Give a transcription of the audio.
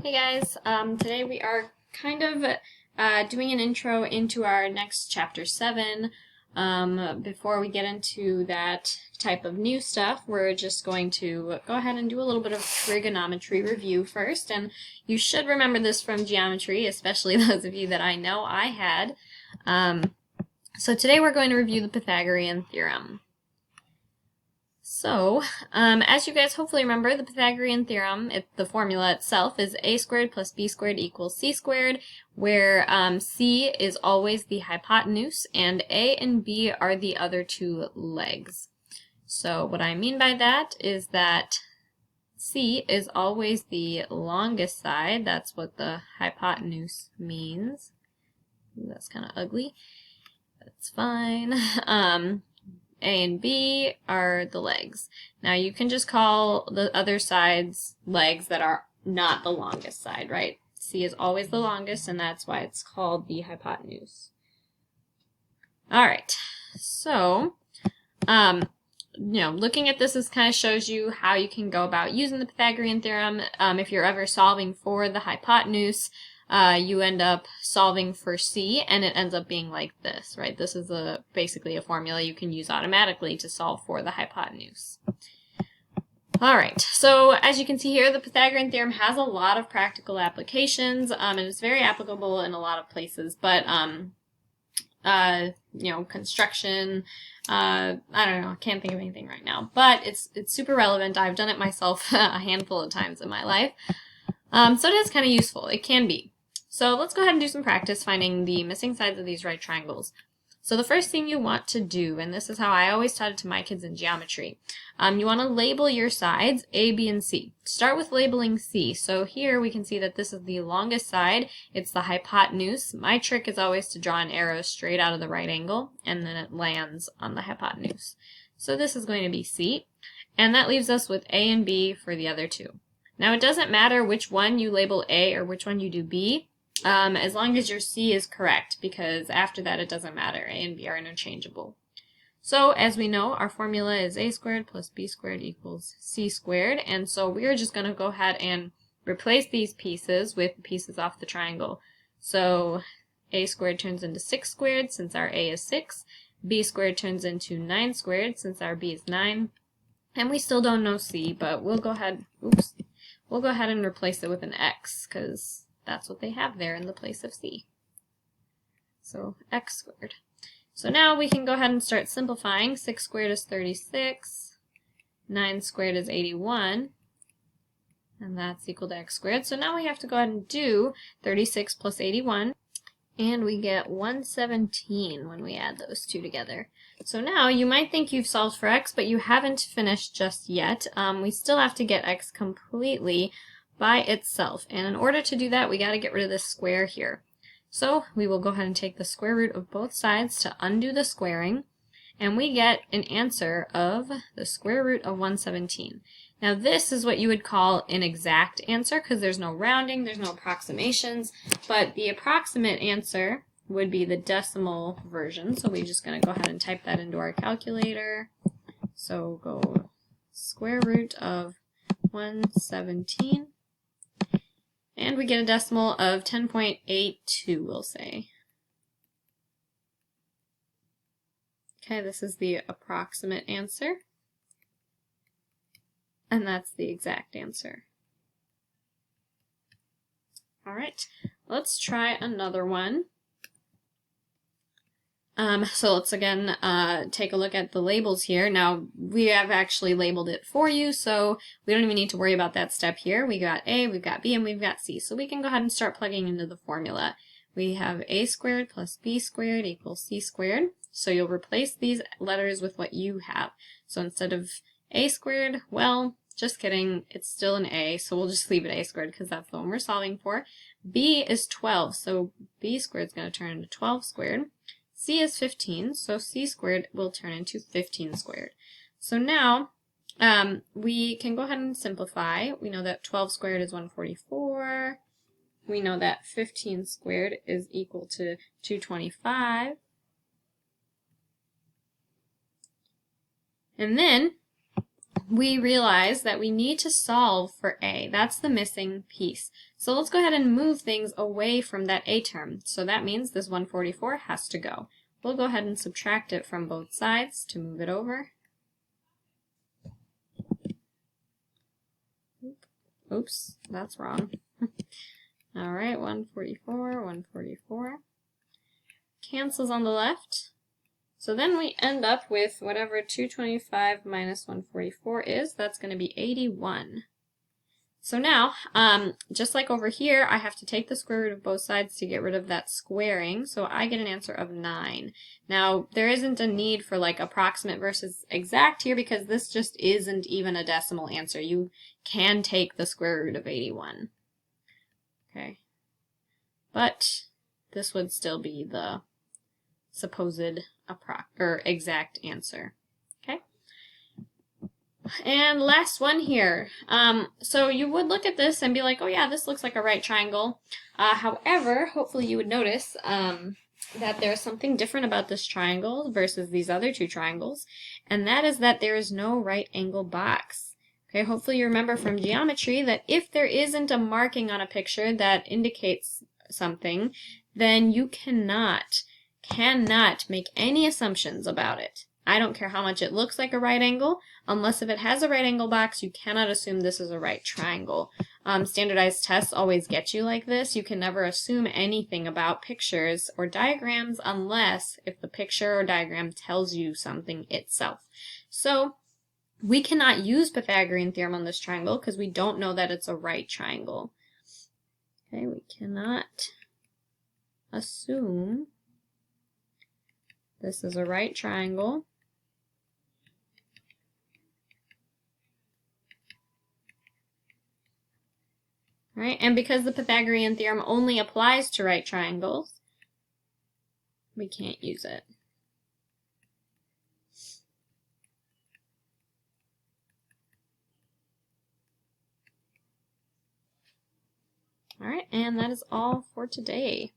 Hey guys, today we are kind of doing an intro into our next chapter 7. Before we get into that type of new stuff, we're just going to go ahead and do a little bit of trigonometry review first, and you should remember this from geometry, especially those of you that I know I had. So today we're going to review the Pythagorean theorem. So, as you guys hopefully remember, the Pythagorean theorem, the formula itself, is a squared plus b squared equals c squared, where c is always the hypotenuse, and a and b are the other two legs. So what I mean by that is that c is always the longest side. That's what the hypotenuse means. That's kind of ugly. That's fine. A and B are the legs. Now you can just call the other sides legs that are not the longest side, right? C is always the longest, and that's why it's called the hypotenuse. All right, so, looking at this kind of shows you how you can go about using the Pythagorean theorem. If you're ever solving for the hypotenuse, you end up solving for c, and it ends up being like this, right? This is basically a formula you can use automatically to solve for the hypotenuse. All right, so as you can see here, the Pythagorean theorem has a lot of practical applications, and it's very applicable in a lot of places, but, construction, I don't know, I can't think of anything right now, but it's super relevant. I've done it myself a handful of times in my life, so it is kind of useful. It can be. So let's go ahead and do some practice finding the missing sides of these right triangles. So the first thing you want to do, and this is how I always taught it to my kids in geometry, you want to label your sides A, B, and C. Start with labeling C. So here we can see that this is the longest side. It's the hypotenuse. My trick is always to draw an arrow straight out of the right angle, and then it lands on the hypotenuse. So this is going to be C, and that leaves us with A and B for the other two. Now it doesn't matter which one you label A or which one you do B, as long as your C is correct, because after that it doesn't matter. A and B are interchangeable. So as we know, our formula is a squared plus b squared equals c squared, and so we're just going to go ahead and replace these pieces with the pieces off the triangle. So a squared turns into 6 squared since our a is 6, b squared turns into 9 squared since our b is 9, and we still don't know c, but we'll go ahead and replace it with an x, because that's what they have there in the place of c. So x squared. So now we can go ahead and start simplifying. 6 squared is 36, 9 squared is 81, and that's equal to x squared. So now we have to go ahead and do 36 plus 81, and we get 117 when we add those two together. So now you might think you've solved for x, but you haven't finished just yet. We still have to get x completely by itself, and in order to do that, we got to get rid of this square here. So we will go ahead and take the square root of both sides to undo the squaring, and we get an answer of the square root of 117. Now this is what you would call an exact answer, because there's no rounding, there's no approximations, but the approximate answer would be the decimal version. So we're just going to go ahead and type that into our calculator. So go square root of 117. And we get a decimal of 10.82, we'll say. Okay, this is the approximate answer. And that's the exact answer. All right, let's try another one. So let's again take a look at the labels here. Now, we have actually labeled it for you, so we don't even need to worry about that step here. We got A, we've got B, and we've got C. So we can go ahead and start plugging into the formula. We have a squared plus b squared equals c squared. So you'll replace these letters with what you have. So instead of a squared, well, just kidding, it's still an a, so we'll just leave it a squared because that's the one we're solving for. B is 12, so b squared is going to turn into 12 squared. C is 15, so c squared will turn into 15 squared. So now we can go ahead and simplify. We know that 12 squared is 144. We know that 15 squared is equal to 225. And then we realize that we need to solve for a. That's the missing piece. So let's go ahead and move things away from that a term. So that means this 144 has to go. We'll go ahead and subtract it from both sides to move it over. Oops, that's wrong. All right, 144, 144. Cancels on the left. So then we end up with whatever 225 minus 144 is. That's going to be 81. So now, just like over here, I have to take the square root of both sides to get rid of that squaring. So I get an answer of 9. Now, there isn't a need for like approximate versus exact here because this just isn't even a decimal answer. You can take the square root of 81. Okay. But this would still be the supposed exact answer. Okay. And last one here. So you would look at this and be like, oh yeah, this looks like a right triangle. However, hopefully you would notice that there's something different about this triangle versus these other two triangles, and that is that there is no right angle box. Okay, hopefully you remember from geometry that if there isn't a marking on a picture that indicates something, then you cannot make any assumptions about it. I don't care how much it looks like a right angle, unless if it has a right angle box, you cannot assume this is a right triangle. Standardized tests always get you like this. You can never assume anything about pictures or diagrams unless if the picture or diagram tells you something itself. So we cannot use Pythagorean theorem on this triangle because we don't know that it's a right triangle. Okay, we cannot assume this is a right triangle. All right, and because the Pythagorean theorem only applies to right triangles, we can't use it. All right, and that is all for today.